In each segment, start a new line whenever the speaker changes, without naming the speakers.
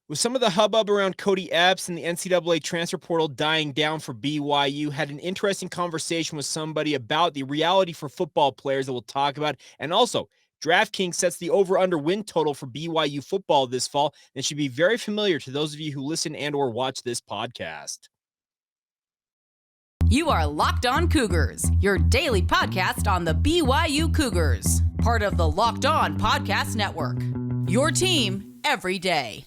With some of the hubbub around Cody Epps and the NCAA Transfer Portal dying down for BYU, had an interesting conversation with somebody about the reality for football players that we'll talk about. And also, DraftKings sets the over-under win total for BYU football this fall, and should be very familiar to those of you who listen and or watch this podcast.
You are Locked On Cougars, your daily podcast on the BYU Cougars, part of the Locked On Podcast Network, your team every day.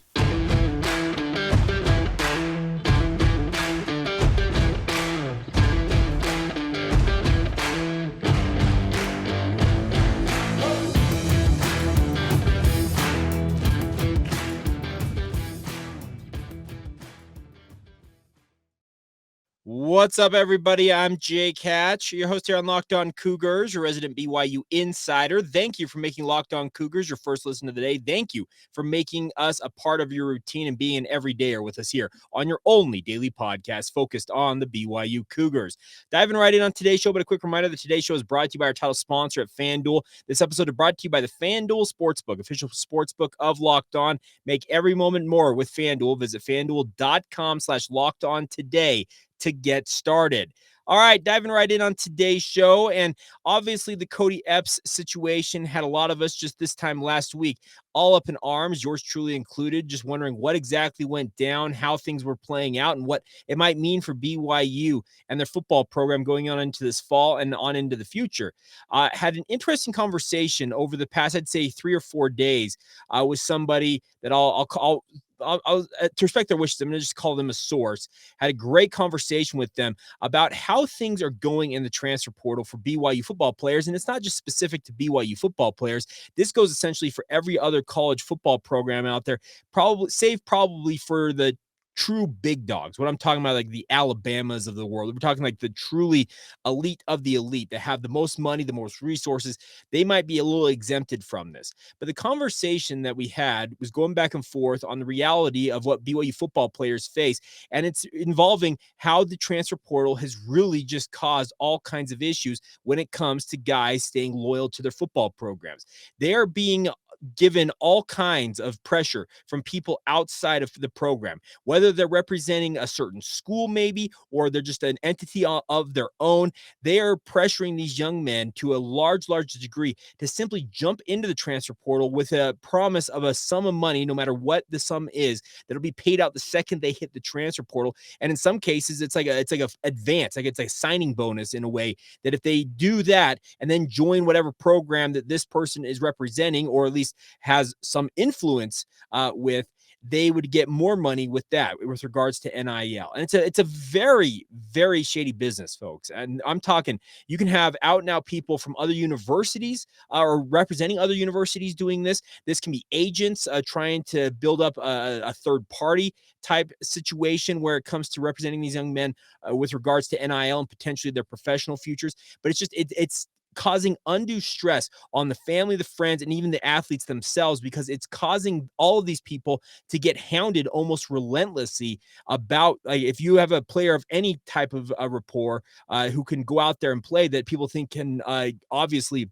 What's up, everybody? I'm Jakae, your host here on Locked On Cougars, your resident BYU insider. Thank you for making Locked On Cougars your first listen of the day. Thank you for making us a part of your routine and being an everydayer with us here on your only daily podcast focused on the BYU Cougars. Diving right in on today's show, but a quick reminder that today's show is brought to you by our title sponsor at FanDuel. This episode is brought to you by the FanDuel Sportsbook, official sportsbook of Locked On. Make every moment more with FanDuel. Visit FanDuel.com/LockedOn today to get started. All right, diving right in on today's show. And obviously the Cody Epps situation had a lot of us just this time last week all up in arms, yours truly included, just wondering what exactly went down, how things were playing out, and what it might mean for BYU and their football program going on into this fall and on into the future. Had an interesting conversation over the past, I'd say 3 or 4 days with somebody that I'll to respect their wishes, I'm going to just call them a source. Had a great conversation with them about how things are going in the transfer portal for BYU football players. And it's not just specific to BYU football players. This goes essentially for every other college football program out there, probably for the true big dogs. What I'm talking about, like the Alabamas of the world. We're talking like the truly elite of the elite that have the most money, the most resources. They might be a little exempted from this. But the conversation that we had was going back and forth on the reality of what BYU football players face. And it's involving how the transfer portal has really just caused all kinds of issues when it comes to guys staying loyal to their football programs. They are being given all kinds of pressure from people outside of the program, whether they're representing a certain school maybe, or they're just an entity of their own. They are pressuring these young men to a large degree to simply jump into the transfer portal with a promise of a sum of money, no matter what the sum is, that'll be paid out the second they hit the transfer portal. And in some cases, it's like a advance, like it's a signing bonus in a way, that if they do that and then join whatever program that this person is representing, or at least has some influence with, they would get more money with that with regards to NIL. And it's a very, very shady business, folks. And I'm talking, you can have out and out people from other universities or representing other universities doing this. This can be agents trying to build up a third party type situation where it comes to representing these young men with regards to NIL and potentially their professional futures. But it's causing undue stress on the family, the friends, and even the athletes themselves, because it's causing all of these people to get hounded almost relentlessly about, like, if you have a player of any type of rapport who can go out there and play, that people think can obviously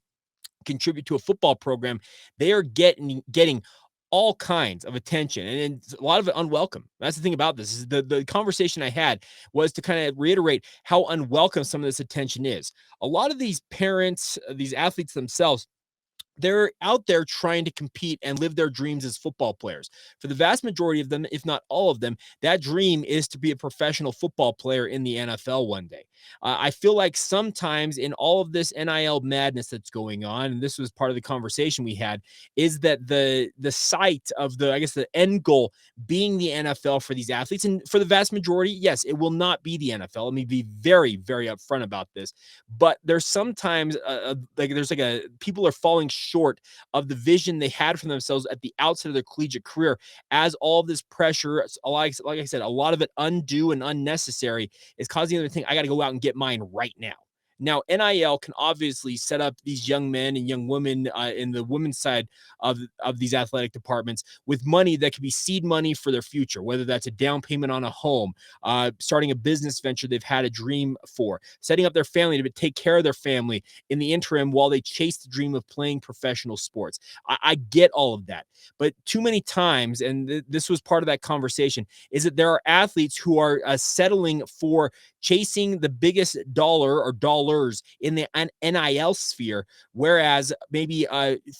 contribute to a football program, they are getting all kinds of attention, and a lot of it unwelcome. That's the thing about this. Is the conversation I had was to kind of reiterate how unwelcome some of this attention is. A lot of these parents, these athletes themselves, they're out there trying to compete and live their dreams as football players. For the vast majority of them, if not all of them, that dream is to be a professional football player in the NFL one day. I feel like sometimes in all of this NIL madness that's going on, and this was part of the conversation we had, is that the sight of the end goal being the NFL for these athletes. And for the vast majority, yes, it will not be the NFL. Let me be very, very upfront about this. But there's sometimes people are falling short of the vision they had for themselves at the outset of their collegiate career, as all this pressure, like I said, a lot of it undue and unnecessary, is causing them to think, I got to go out and get mine right now. Now, NIL can obviously set up these young men and young women in the women's side of these athletic departments with money that could be seed money for their future, whether that's a down payment on a home, starting a business venture they've had a dream for, setting up their family to take care of their family in the interim while they chase the dream of playing professional sports. I get all of that. But too many times, and this was part of that conversation, is that there are athletes who are settling for chasing the biggest dollar or dollars in the NIL sphere, whereas maybe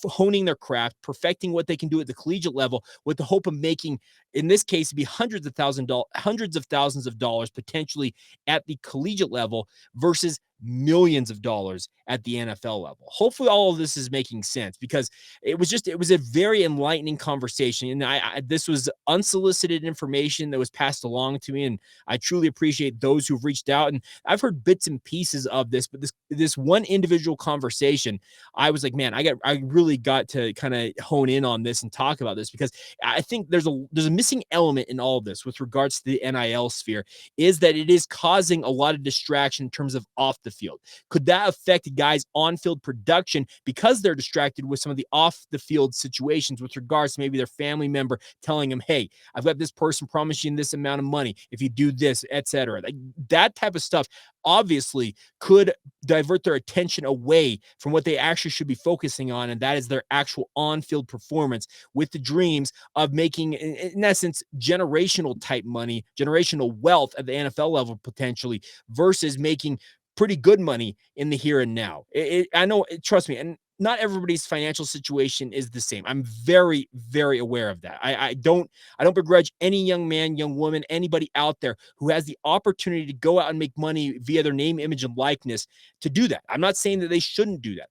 honing their craft, perfecting what they can do at the collegiate level with the hope of making, in this case, be hundreds of thousands of dollars potentially at the collegiate level versus millions of dollars at the NFL level. Hopefully all of this is making sense, because it was a very enlightening conversation. And this was unsolicited information that was passed along to me. And I truly appreciate those who've reached out. And I've heard bits and pieces of this, but this one individual conversation, I was like, man, I really got to kind of hone in on this and talk about this, because I think there's a missing element in all of this with regards to the NIL sphere, is that it is causing a lot of distraction in terms of off the field. Could that affect guys' on-field production because they're distracted with some of the off-the-field situations with regards to maybe their family member telling them, hey, I've got this person promising this amount of money if you do this, etc. Like, that type of stuff obviously could divert their attention away from what they actually should be focusing on, and that is their actual on-field performance with the dreams of making, in essence, generational type money, generational wealth at the NFL level potentially, versus making pretty good money in the here and now. I know, trust me, and not everybody's financial situation is the same. I'm very, very aware of that. I don't begrudge any young man, young woman, anybody out there who has the opportunity to go out and make money via their name, image, and likeness to do that. I'm not saying that they shouldn't do that.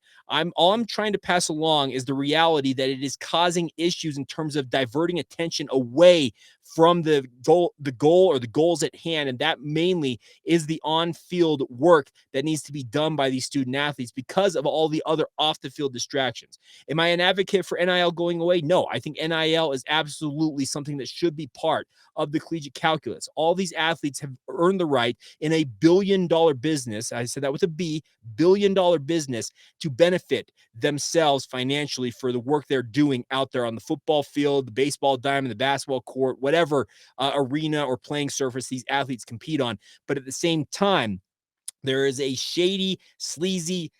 All I'm trying to pass along is the reality that it is causing issues in terms of diverting attention away from the goal or the goals at hand. And that mainly is the on-field work that needs to be done by these student athletes because of all the other off-the-field distractions. Am I an advocate for NIL going away? No, I think NIL is absolutely something that should be part of the collegiate calculus. All these athletes have earned the right in a billion-dollar business, I said that with a B, billion-dollar business, to benefit themselves financially for the work they're doing out there on the football field, the baseball diamond, the basketball court, whatever arena or playing surface these athletes compete on. But at the same time, there is a shady, sleazy,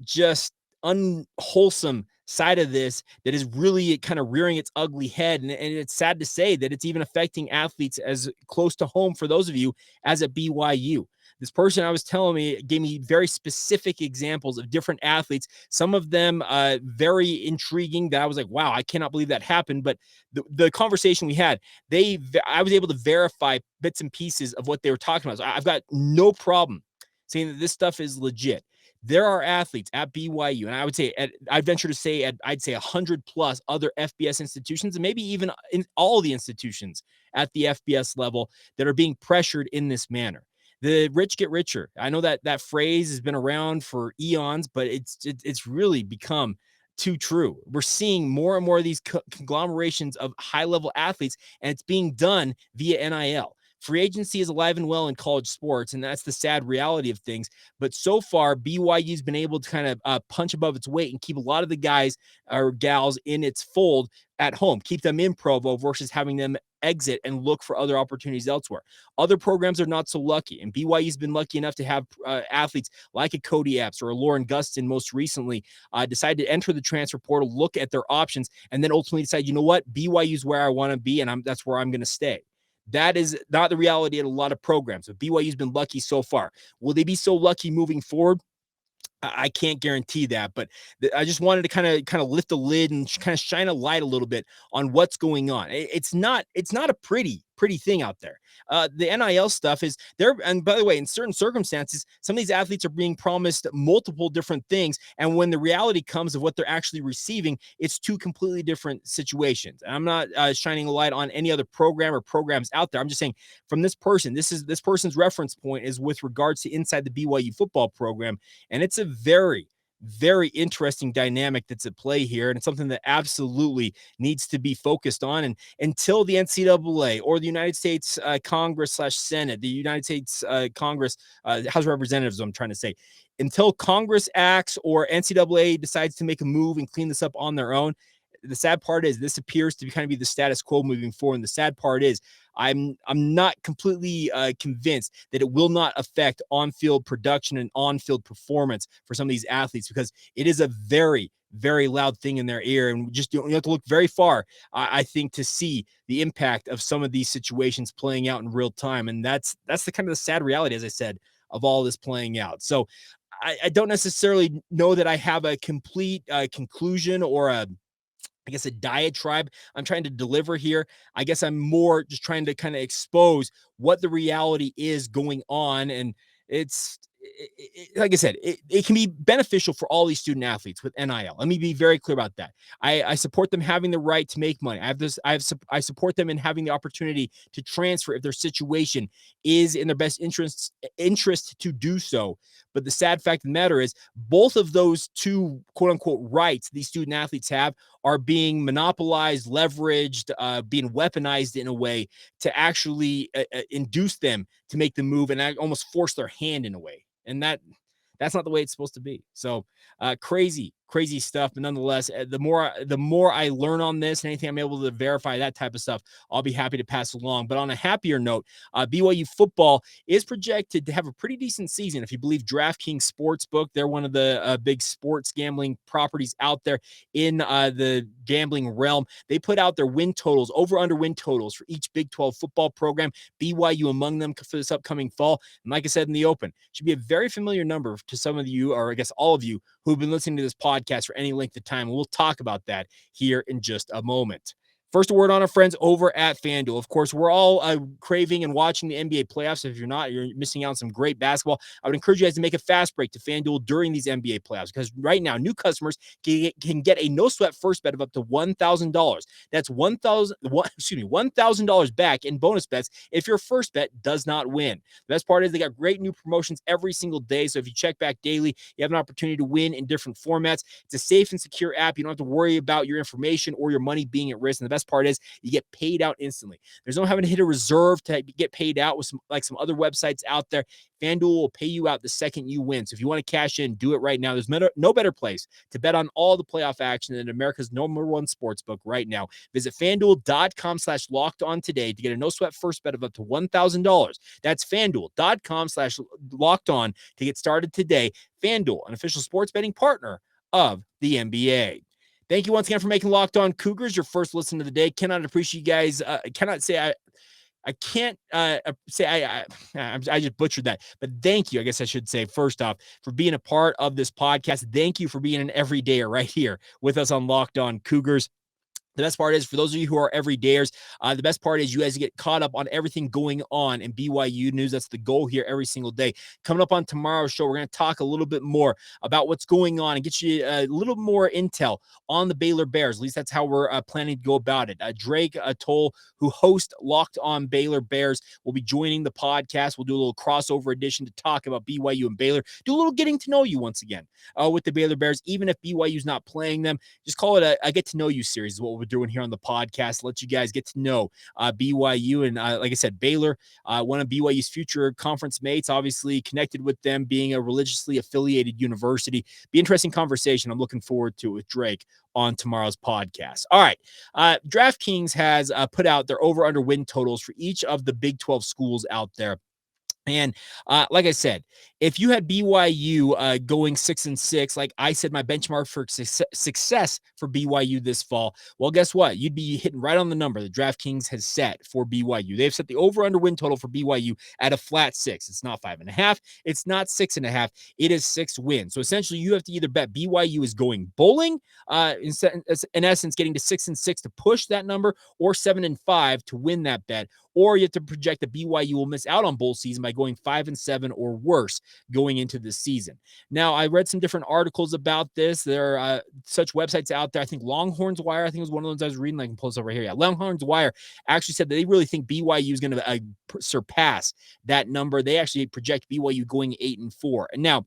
just unwholesome side of this that is really kind of rearing its ugly head. And it's sad to say that it's even affecting athletes as close to home for those of you as at BYU. This person I was telling me gave me very specific examples of different athletes, some of them very intriguing that I was like, wow, I cannot believe that happened. But the conversation we had, I was able to verify bits and pieces of what they were talking about. So I've got no problem saying that this stuff is legit. There are athletes at BYU, and I would say, I'd venture to say, I'd say 100 plus other FBS institutions, and maybe even in all the institutions at the FBS level, that are being pressured in this manner. The rich get richer. I know that phrase has been around for eons, but it's really become too true. We're seeing more and more of these conglomerations of high-level athletes, and it's being done via NIL. Free agency is alive and well in college sports, and that's the sad reality of things. But so far, BYU's been able to kind of punch above its weight and keep a lot of the guys or gals in its fold at home, keep them in Provo versus having them exit and look for other opportunities elsewhere. Other programs are not so lucky, and BYU's been lucky enough to have athletes like a Cody Epps or a Lauren Gustin most recently decide to enter the transfer portal, look at their options, and then ultimately decide, you know what, BYU's where I want to be, and that's where I'm going to stay. That is not the reality at a lot of programs. But BYU's been lucky so far. Will they be so lucky moving forward? I can't guarantee that, but I just wanted to kind of lift the lid and kind of shine a light a little bit on what's going on. It's not a pretty thing out there. The NIL stuff is there. And by the way, in certain circumstances, some of these athletes are being promised multiple different things. And when the reality comes of what they're actually receiving, it's two completely different situations. And I'm not shining a light on any other program or programs out there. I'm just saying from this person, this person's reference point is with regards to inside the BYU football program. And it's a very, very interesting dynamic that's at play here. And it's something that absolutely needs to be focused on. And until the NCAA or the United States Congress / Senate, the United States Congress, House of Representatives, I'm trying to say, until Congress acts or NCAA decides to make a move and clean this up on their own, the sad part is this appears to kind of be the status quo moving forward. And the sad part is I'm not completely convinced that it will not affect on-field production and on-field performance for some of these athletes, because it is a very, very loud thing in their ear. And just you have to look very far, I think, to see the impact of some of these situations playing out in real time. And that's the kind of the sad reality, as I said, of all this playing out. So I don't necessarily know that I have a complete conclusion or a diatribe I'm trying to deliver here. I guess I'm more just trying to kind of expose what the reality is going on. And like I said, it can be beneficial for all these student athletes with NIL. Let me be very clear about that. I support them having the right to make money. I support them in having the opportunity to transfer if their situation is in their best interest to do so. But the sad fact of the matter is both of those two quote unquote rights these student athletes have are being monopolized, leveraged, being weaponized in a way to actually induce them to make the move and almost force their hand in a way. And that's not the way it's supposed to be. So crazy stuff. But nonetheless, the more I learn on this and anything I'm able to verify that type of stuff, I'll be happy to pass along. But on a happier note, BYU football is projected to have a pretty decent season. If you believe DraftKings Sportsbook, they're one of the big sports gambling properties out there in the gambling realm. They put out their win totals, over/under win totals for each Big 12 football program, BYU among them for this upcoming fall. And like I said in the open, should be a very familiar number to some of you, or I guess all of you, who've been listening to this podcast for any length of time. We'll talk about that here in just a moment. First, a word on our friends over at FanDuel. Of course, we're all craving and watching the NBA playoffs. If you're not, you're missing out on some great basketball. I would encourage you guys to make a fast break to FanDuel during these NBA playoffs, because right now, new customers can get a no-sweat first bet of up to $1,000. That's $1,000 back in bonus bets if your first bet does not win. The best part is they got great new promotions every single day. So if you check back daily, you have an opportunity to win in different formats. It's a safe and secure app. You don't have to worry about your information or your money being at risk. And the best part is you get paid out instantly. There's no having to hit a reserve to get paid out with some other websites out there. FanDuel will pay you out the second you win. So if you want to cash in, do it right now. There's no better place to bet on all the playoff action than America's #1 sportsbook right now. Visit FanDuel.com/lockedon today to get a no-sweat first bet of up to $1,000. That's FanDuel.com/lockedon to get started today. FanDuel, an official sports betting partner of the NBA. Thank you once again for making Locked On Cougars your first listen of the day. Cannot appreciate you guys. I just butchered that. But thank you, I guess I should say, first off, for being a part of this podcast. Thank you for being an everydayer right here with us on Locked On Cougars. The best part is, for those of you who are everydayers, the best part is you guys get caught up on everything going on in BYU news. That's the goal here every single day. Coming up on tomorrow's show, we're going to talk a little bit more about what's going on and get you a little more intel on the Baylor Bears. At least that's how we're planning to go about it. Drake Toll, who hosts Locked On Baylor Bears, will be joining the podcast. We'll do a little crossover edition to talk about BYU and Baylor. Do a little getting to know you once again with the Baylor Bears. Even if BYU's not playing them, just call it a get to know you series is what we'll doing here on the podcast. Let you guys get to know BYU and like I said, Baylor, one of BYU's future conference mates, obviously connected with them being a religiously affiliated university. Be interesting conversation. I'm looking forward to it with Drake on tomorrow's podcast. All right. DraftKings has put out their over/under win totals for each of the Big 12 schools out there. And like I said, if you had BYU going 6-6, like I said, my benchmark for success for BYU this fall, well, guess what? You'd be hitting right on the number that DraftKings has set for BYU. They've set the over/under win total for BYU at a flat 6. It's not 5.5. It's not 6.5. It is 6 wins. So essentially, you have to either bet BYU is going bowling, in essence, getting to 6-6 to push that number, or 7-5 to win that bet. Or you have to project that BYU will miss out on bowl season by going 5-7 or worse going into the season. Now, I read some different articles about this. There are such websites out there. I think Longhorns Wire, I think it was one of those I was reading. I can pull this over here. Yeah, Longhorns Wire actually said that they really think BYU is going to surpass that number. They actually project BYU going 8-4. And now,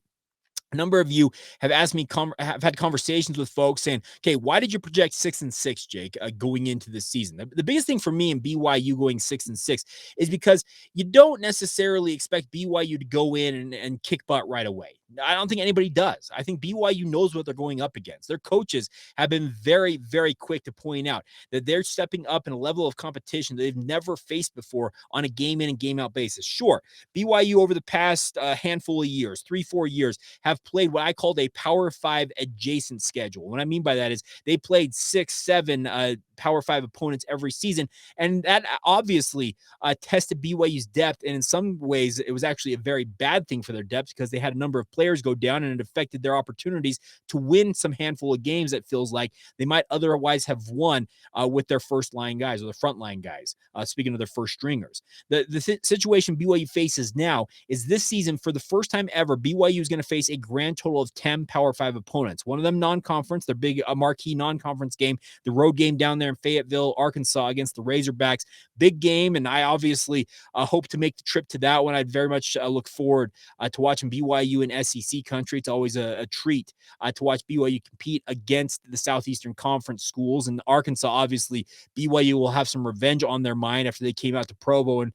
A number of you have asked me, have had conversations with folks saying, okay, why did you project 6-6, Jake, going into this season? The biggest thing for me in BYU going 6-6 is because you don't necessarily expect BYU to go in and kick butt right away. I don't think anybody does. I think BYU knows what they're going up against. Their coaches have been very, very quick to point out that they're stepping up in a level of competition that they've never faced before on a game in and game out basis. Sure, BYU over the past handful of years, 3-4 years, have played what I called a Power 5 adjacent schedule. What I mean by that is they played 6-7 Power 5 opponents every season, and that obviously tested BYU's depth, and in some ways it was actually a very bad thing for their depth because they had a number of players go down, and it affected their opportunities to win some handful of games that feels like they might otherwise have won with their first line guys or the front line guys, speaking of their first stringers. The situation BYU faces now is this season, for the first time ever, BYU is going to face a grand total of 10 Power 5 opponents. One of them non-conference, their big marquee non-conference game, the road game down there in Fayetteville, Arkansas against the Razorbacks. Big game, and I obviously hope to make the trip to that one. I'd very much look forward to watching BYU in SEC country. It's always a treat to watch BYU compete against the Southeastern Conference schools. And Arkansas, obviously, BYU will have some revenge on their mind after they came out to Provo and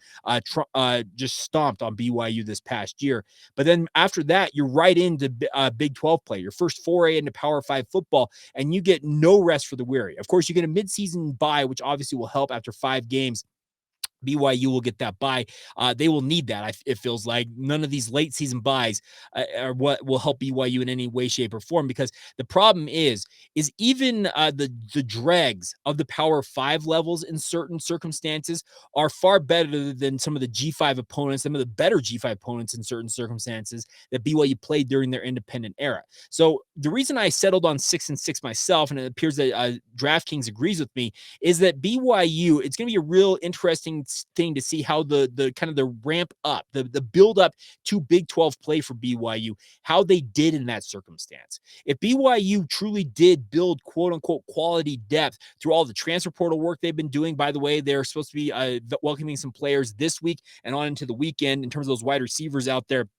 just stomped on BYU this past year. But then after that, you're right into Big 12 play, your first foray into Power 5 football, and you get no rest for the weary. Of course, you get a midseason bye, which obviously will help after 5 games. BYU will get that bye. They will need that. It feels like none of these late season buys are what will help BYU in any way, shape, or form. Because the problem is even the dregs of the Power 5 levels in certain circumstances are far better than some of the G5 opponents, some of the better G5 opponents in certain circumstances that BYU played during their independent era. So the reason I settled on 6-6 myself, and it appears that DraftKings agrees with me, is that BYU, it's going to be a real interesting thing to see how the kind of the ramp up, the build up to Big 12 play for BYU, how they did in that circumstance. If BYU truly did build quote unquote quality depth through all the transfer portal work they've been doing, by the way, they're supposed to be welcoming some players this week and on into the weekend in terms of those wide receivers out there.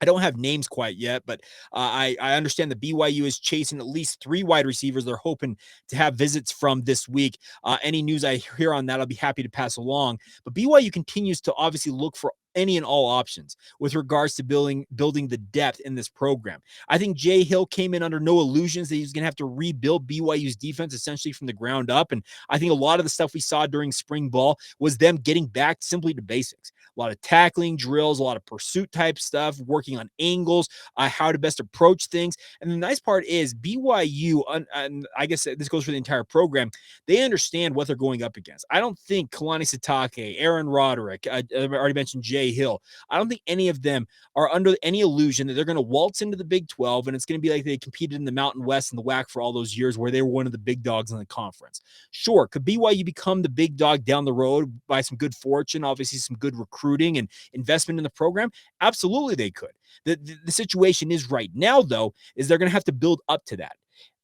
I don't have names quite yet, but I understand that BYU is chasing at least 3 wide receivers they're hoping to have visits from this week. Any news I hear on that, I'll be happy to pass along. But BYU continues to obviously look for any and all options with regards to building the depth in this program. I think Jay Hill came in under no illusions that he was going to have to rebuild BYU's defense essentially from the ground up. And I think a lot of the stuff we saw during spring ball was them getting back simply to basics. A lot of tackling drills, a lot of pursuit type stuff, working on angles, how to best approach things. And the nice part is BYU, and I guess this goes for the entire program, they understand what they're going up against. I don't think Kalani Sitake, Aaron Roderick, I've already mentioned Jay Hill, I don't think any of them are under any illusion that they're going to waltz into the Big 12 and it's going to be like they competed in the Mountain West and the WAC for all those years where they were one of the big dogs in the conference. Sure, could BYU become the big dog down the road by some good fortune, obviously some good recruiting and investment in the program? Absolutely they could. The situation is right now, though, is they're going to have to build up to that.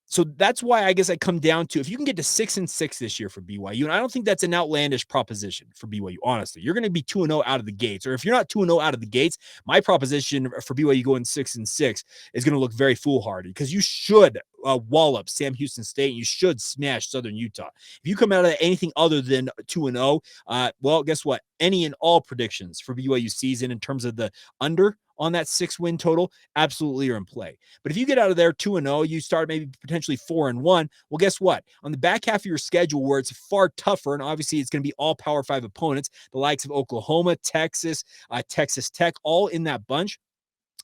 So that's why I guess I come down to, if you can get to 6-6 this year for BYU, and I don't think that's an outlandish proposition for BYU, honestly. You're going to be 2-0 out of the gates. Or if you're not 2-0 out of the gates, my proposition for BYU going 6-6 is going to look very foolhardy because you should wallop Sam Houston State and you should smash Southern Utah. If you come out of anything other than 2-0, well, guess what? Any and all predictions for BYU season in terms of the under on that 6-win total absolutely are in play. But if you get out of there 2-0, you start maybe potentially 4-1. Well, guess what? On the back half of your schedule where it's far tougher, and obviously it's going to be all Power 5 opponents, the likes of Oklahoma, Texas, Texas Tech, all in that bunch.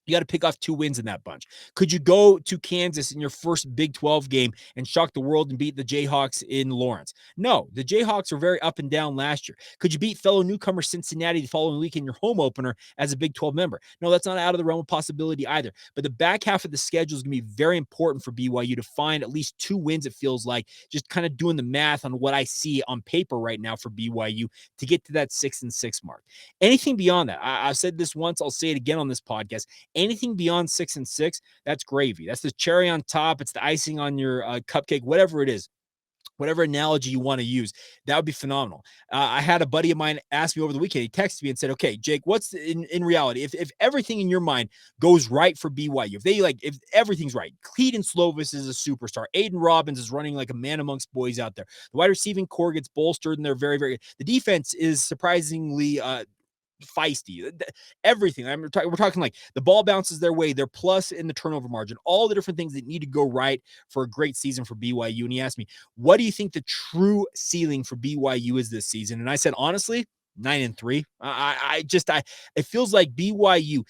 You got to pick off 2 wins in that bunch. Could you go to Kansas in your first Big 12 game and shock the world and beat the Jayhawks in Lawrence? No, the Jayhawks are very up and down last year. Could you beat fellow newcomer Cincinnati the following week in your home opener as a Big 12 member? No, that's not out of the realm of possibility either. But the back half of the schedule is going to be very important for BYU to find at least 2 wins, it feels like, just kind of doing the math on what I see on paper right now for BYU to get to that 6-6 mark. Anything beyond that, I've said this once, I'll say it again on this podcast. Anything beyond 6-6, that's gravy. That's the cherry on top. It's the icing on your cupcake, whatever it is. whatever analogy you want to use, that would be phenomenal. I had a buddy of mine ask me over the weekend. He texted me and said, okay, Jake, what's in reality, if everything in your mind goes right for BYU, if everything's right, Cleedon Slovis is a superstar. Aiden Robbins is running like a man amongst boys out there. The wide receiving core gets bolstered and they're very, very, the defense is surprisingly, feisty, everything. We're talking like the ball bounces their way, they're plus in the turnover margin, all the different things that need to go right for a great season for BYU. And he asked me, what do you think the true ceiling for BYU is this season? And I said, honestly, 9-3. It feels like BYU,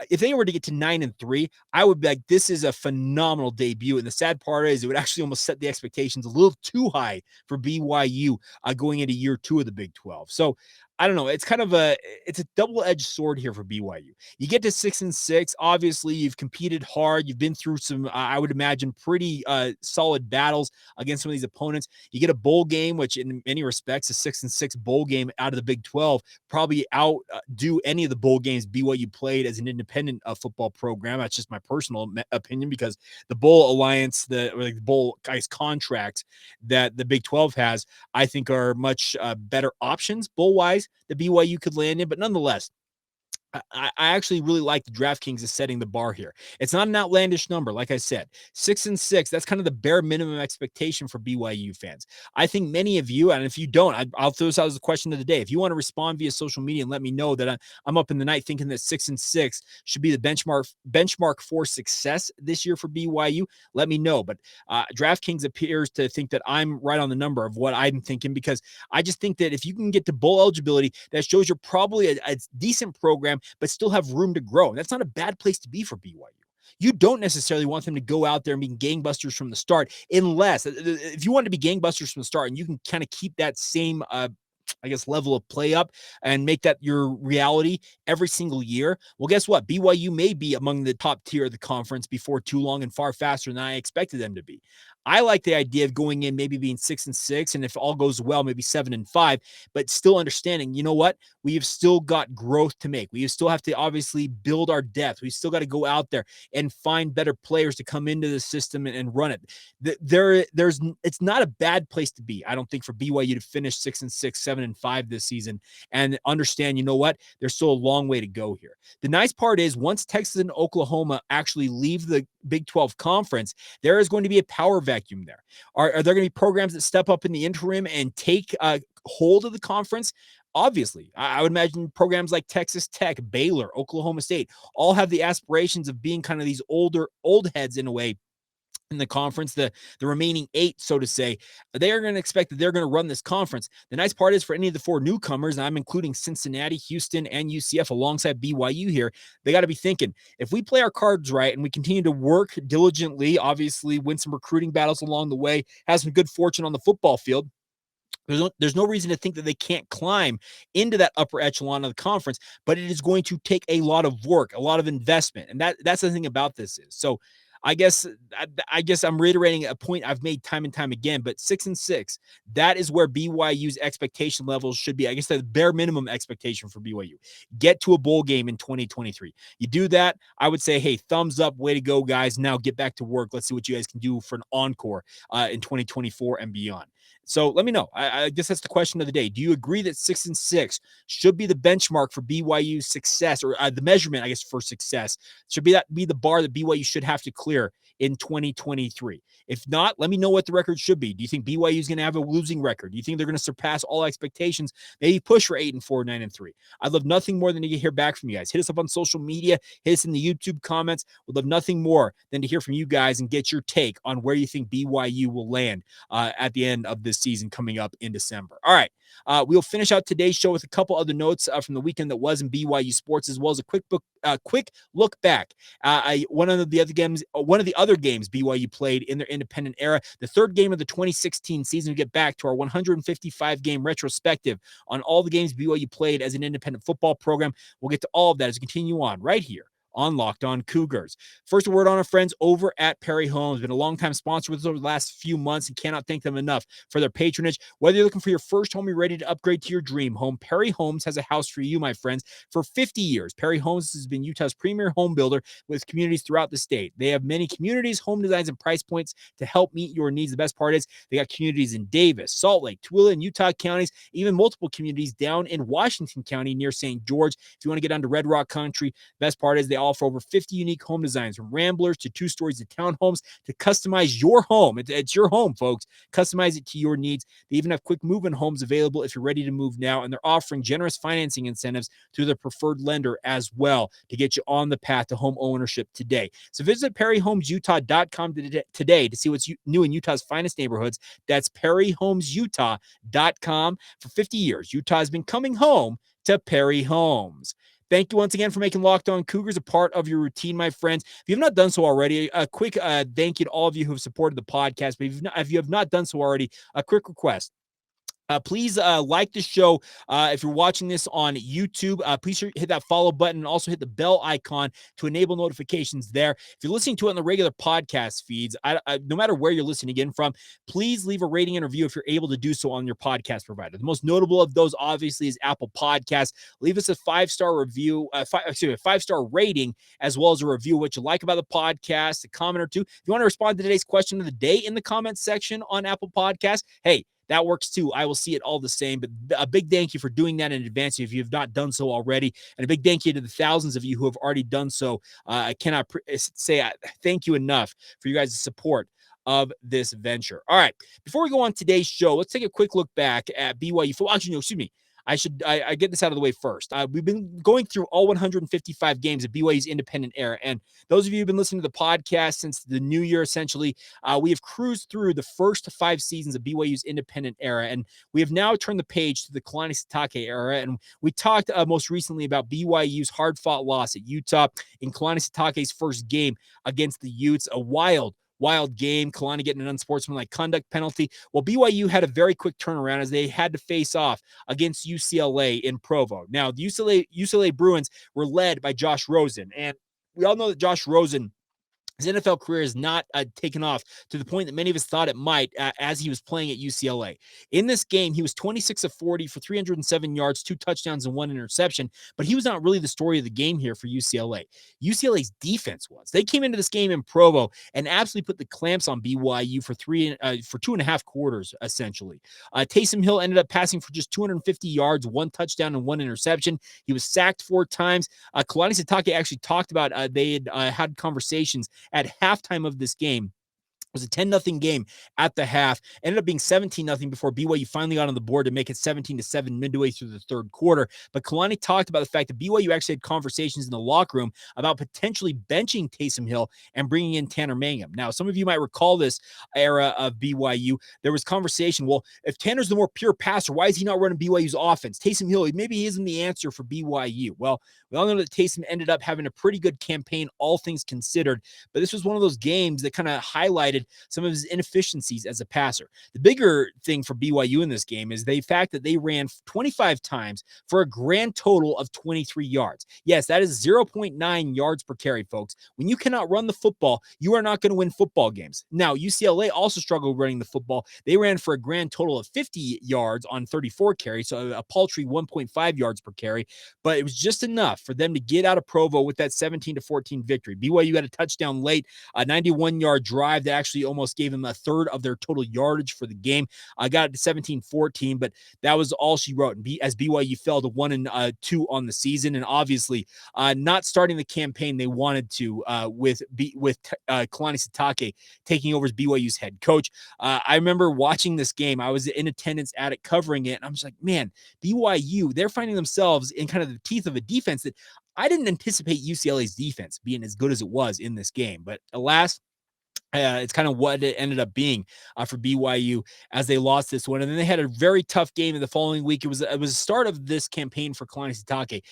if they were to get to 9-3, I would be like, this is a phenomenal debut. And the sad part is it would actually almost set the expectations a little too high for BYU going into year 2 of the Big 12. So I don't know. It's kind of it's a double-edged sword here for BYU. You get to 6-6. Obviously, you've competed hard. You've been through some, I would imagine, pretty solid battles against some of these opponents. You get a bowl game, which in many respects, a 6-6 bowl game out of the Big 12 probably outdo any of the bowl games BYU played as an independent football program. That's just my personal opinion, because the bowl alliance, the bowl guys contracts that the Big 12 has, I think are much better options bowl-wise that BYU could land in. But nonetheless, I actually really like the DraftKings is setting the bar here. It's not an outlandish number. Like I said, 6-6, that's kind of the bare minimum expectation for BYU fans. I think many of you, and if you don't, I'll throw this out as a question of the day. If you want to respond via social media and let me know that I'm up in the night thinking that 6-6 should be the benchmark for success this year for BYU, let me know. But DraftKings appears to think that I'm right on the number of what I'm thinking, because I just think that if you can get to bowl eligibility, that shows you're probably a decent program, but still have room to grow. And that's not a bad place to be for BYU. You don't necessarily want them to go out there and be gangbusters from the start, unless if you want to be gangbusters from the start and you can kind of keep that same level of play up and make that your reality every single year. Well, guess what? BYU may be among the top tier of the conference before too long and far faster than I expected them to be. I like the idea of going in, maybe being 6-6, and if all goes well, maybe 7-5, but still understanding, you know what? We have still got growth to make. We still have to obviously build our depth. We still got to go out there and find better players to come into the system and run it. It's not a bad place to be, I don't think, for BYU to finish 6-6, 7-5 this season, and understand, you know what? There's still a long way to go here. The nice part is, once Texas and Oklahoma actually leave the Big 12 conference, there is going to be a power vacuum there. Are there going to be programs that step up in the interim and take hold of the conference? Obviously, I would imagine programs like Texas Tech, Baylor, Oklahoma State all have the aspirations of being kind of these old heads in a way in the conference, the remaining 8, so to say. They are going to expect that they're going to run this conference. The nice part is, for any of the 4 newcomers, and I'm including Cincinnati, Houston, and UCF alongside BYU here, they got to be thinking, if we play our cards right and we continue to work diligently, obviously win some recruiting battles along the way, have some good fortune on the football field, there's no reason to think that they can't climb into that upper echelon of the conference, but it is going to take a lot of work, a lot of investment. And that's the thing about this is. So I guess I'm reiterating a point I've made time and time again, but 6-6, that is where BYU's expectation levels should be. I guess the bare minimum expectation for BYU. Get to a bowl game in 2023. You do that, I would say, hey, thumbs up, way to go, guys. Now get back to work. Let's see what you guys can do for an encore in 2024 and beyond. So let me know. I guess that's the question of the day. Do you agree that 6-6 should be the benchmark for BYU's success, or the measurement, I guess, for success? Should be the bar that BYU should have to clear in 2023? If not, let me know what the record should be. Do you think BYU is going to have a losing record? Do you think they're going to surpass all expectations, maybe push for 8-4, 9-3? I'd love nothing more than to hear back from you guys. Hit us up on social media, hit us in the YouTube comments. We'd love nothing more than to hear from you guys and get your take on where you think BYU will land at the end of this season coming up in December. All right. We'll finish out today's show with a couple other notes from the weekend that was in BYU sports, as well as a quick look back. One of the other games BYU played in their independent era, the third game of the 2016 season. We get back to our 155 game retrospective on all the games BYU played as an independent football program. We'll get to all of that as we continue on right here on Locked On Cougars. First, a word on our friends over at Perry Homes. Been a longtime sponsor with us over the last few months and cannot thank them enough for their patronage. Whether you're looking for your first home, you're ready to upgrade to your dream home, Perry Homes has a house for you, my friends. For 50 years, Perry Homes has been Utah's premier home builder with communities throughout the state. They have many communities, home designs, and price points to help meet your needs. The best part is they got communities in Davis, Salt Lake, Tooele, and Utah counties, even multiple communities down in Washington County near St. George. If you want to get down to Red Rock Country, the best part is they offer over 50 unique home designs, from ramblers to 2 stories to townhomes, to customize your home. It's your home, folks. Customize it to your needs. They even have quick move-in homes available if you're ready to move now, and they're offering generous financing incentives through their preferred lender as well to get you on the path to home ownership today. So visit perryhomesutah.com today to see what's new in Utah's finest neighborhoods. That's perryhomesutah.com. For 50 years, Utah has been coming home to Perry Homes. Thank you once again for making Locked On Cougars a part of your routine, my friends. If you have not done so already, a quick thank you to all of you who have supported the podcast. But if you have not done so already, a quick request. Please like the show. If you're watching this on YouTube, please hit that follow button and also hit the bell icon to enable notifications there. If you're listening to it on the regular podcast feeds, no matter where you're listening in from, please leave a rating and review if you're able to do so on your podcast provider. The most notable of those, obviously, is Apple Podcasts. Leave us a 5-star review, a 5-star rating, as well as a review of what you like about the podcast, a comment or two. If you want to respond to today's question of the day in the comments section on Apple Podcasts, hey, that works too. I will see it all the same. But a big thank you for doing that in advance if you have not done so already. And a big thank you to the thousands of you who have already done so. I cannot say thank you enough for you guys' support of this venture. All right. Before we go on today's show, let's take a quick look back at BYU football. Actually, no, excuse me. I get this out of the way first. We've been going through all 155 games of BYU's independent era. And those of you who've been listening to the podcast since the new year, essentially, we have cruised through the first 5 seasons of BYU's independent era. And we have now turned the page to the Kalani Sitake era. And we talked most recently about BYU's hard-fought loss at Utah in Kalani Sitake's first game against the Utes, a wild game. Kalani getting an unsportsmanlike conduct penalty. Well, BYU had a very quick turnaround as they had to face off against UCLA in Provo. Now, the UCLA Bruins were led by Josh Rosen, and we all know that Josh Rosen, his NFL career is not taken off to the point that many of us thought it might as he was playing at UCLA. In this game, he was 26 of 40 for 307 yards, 2 touchdowns, and 1 interception, but he was not really the story of the game here for UCLA. UCLA's defense was. They came into this game in Provo and absolutely put the clamps on BYU for 2.5 quarters, essentially. Taysom Hill ended up passing for just 250 yards, 1 touchdown, and 1 interception. He was sacked 4 times. Kalani Sitake actually talked about they had conversations at halftime of this game. It was a 10-0 game at the half. Ended up being 17-0 before BYU finally got on the board to make it 17-7 midway through the third quarter. But Kalani talked about the fact that BYU actually had conversations in the locker room about potentially benching Taysom Hill and bringing in Tanner Mangum. Now, some of you might recall this era of BYU. There was conversation, well, if Tanner's the more pure passer, why is he not running BYU's offense? Taysom Hill, maybe he isn't the answer for BYU. Well, we all know that Taysom ended up having a pretty good campaign, all things considered. But this was one of those games that kind of highlighted some of his inefficiencies as a passer. The bigger thing for BYU in this game is the fact that they ran 25 times for a grand total of 23 yards. Yes, that is 0.9 yards per carry, folks. When you cannot run the football, you are not going to win football games. Now, UCLA also struggled running the football. They ran for a grand total of 50 yards on 34 carries, so a paltry 1.5 yards per carry, but it was just enough for them to get out of Provo with that 17-14 victory. BYU had a touchdown late, a 91-yard drive that actually almost gave them a third of their total yardage for the game. I got it to 17-14, but that was all she wrote. And as BYU fell to 1-2 on the season, and obviously not starting the campaign they wanted to with Kalani Sitake taking over as BYU's head coach. I remember watching this game. I was in attendance at it, covering it, and I'm just like, man, BYU, they're finding themselves in kind of the teeth of a defense that I didn't anticipate UCLA's defense being as good as it was in this game. But alas, it's kind of what it ended up being for BYU as they lost this one. And then they had a very tough game in the following week. It was the start of this campaign for Kalani Sitake.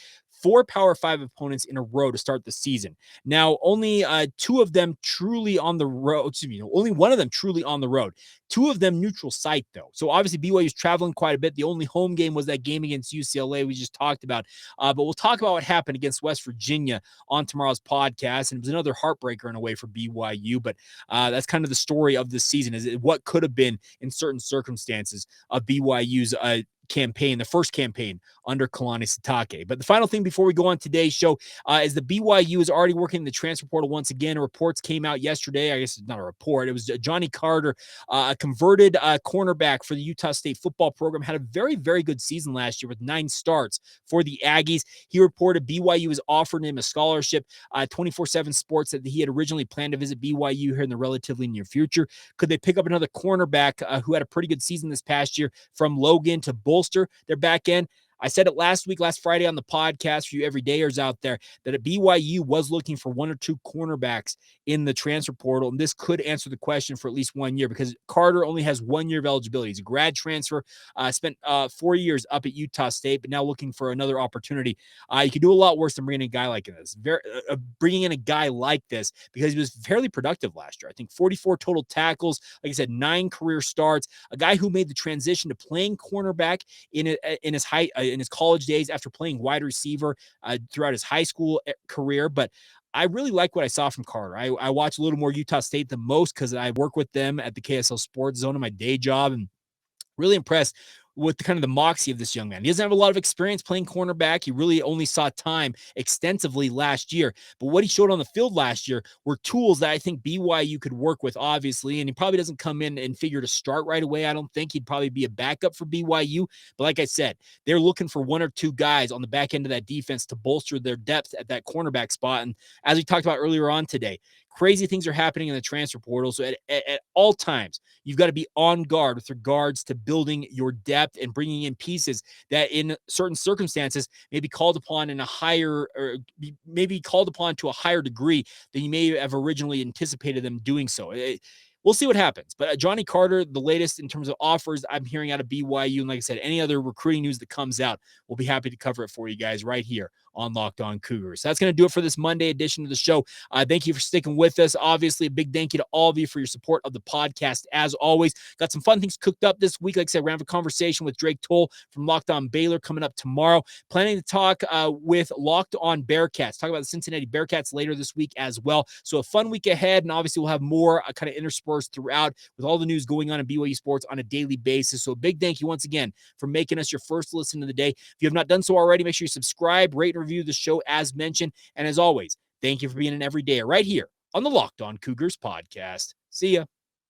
4 Power 5 opponents in a row to start the season. Now, only two of them truly on the road. Only one of them truly on the road. 2 of them neutral site, though. So obviously BYU is traveling quite a bit. The only home game was that game against UCLA we just talked about. But we'll talk about what happened against West Virginia on tomorrow's podcast. And it was another heartbreaker in a way for BYU. But that's kind of the story of this season, is what could have been in certain circumstances of BYU's campaign, the first campaign under Kalani Sitake. But the final thing before we go on today's show is the BYU is already working in the transfer portal once again. Reports came out yesterday. I guess it's not a report. It was Ajani Carter, a converted cornerback for the Utah State football program, had a very, very good season last year with 9 starts for the Aggies. He reported BYU has offered him a scholarship. 24/7 Sports said that he had originally planned to visit BYU here in the relatively near future. Could they pick up another cornerback who had a pretty good season this past year from Logan to bolster their back end? I said it last Friday on the podcast for you everydayers out there, that a BYU was looking for 1 or 2 cornerbacks in the transfer portal, and this could answer the question for at least 1 year, because Carter only has 1 year of eligibility. He's a grad transfer, spent 4 years up at Utah State, but now looking for another opportunity. You could do a lot worse than bringing in a guy like this. Bringing in a guy like this, because he was fairly productive last year. I think 44 total tackles, like I said, 9 career starts. A guy who made the transition to playing cornerback in his college days after playing wide receiver throughout his high school career. But I really like what I saw from Carter. I watch a little more Utah State than most because I work with them at the KSL Sports Zone in my day job, and really impressed with the moxie of this young man. He doesn't have a lot of experience playing cornerback. He really only saw time extensively last year. But what he showed on the field last year were tools that I think BYU could work with, obviously. And he probably doesn't come in and figure to start right away. I don't think. He'd probably be a backup for BYU. But like I said, they're looking for 1 or 2 guys on the back end of that defense to bolster their depth at that cornerback spot. And as we talked about earlier on today, crazy things are happening in the transfer portal. So at all times, you've got to be on guard with regards to building your depth and bringing in pieces that in certain circumstances may be called upon to a higher degree than you may have originally anticipated them doing so. We'll see what happens. But Ajani Carter, the latest in terms of offers I'm hearing out of BYU, and like I said, any other recruiting news that comes out, we'll be happy to cover it for you guys right here on Locked On Cougars. So that's going to do it for this Monday edition of the show. Thank you for sticking with us. Obviously, a big thank you to all of you for your support of the podcast. As always, got some fun things cooked up this week. Like I said, we're going to have a conversation with Drake Toll from Locked On Baylor coming up tomorrow. Planning to talk with Locked On Bearcats. Talk about the Cincinnati Bearcats later this week as well. So a fun week ahead, and obviously we'll have more kind of interspersed throughout with all the news going on in BYU sports on a daily basis. So a big thank you once again for making us your first listen of the day. If you have not done so already, make sure you subscribe, rate, and review the show as mentioned. And as always, thank you for being an everydayer right here on the Locked On Cougars podcast. See ya.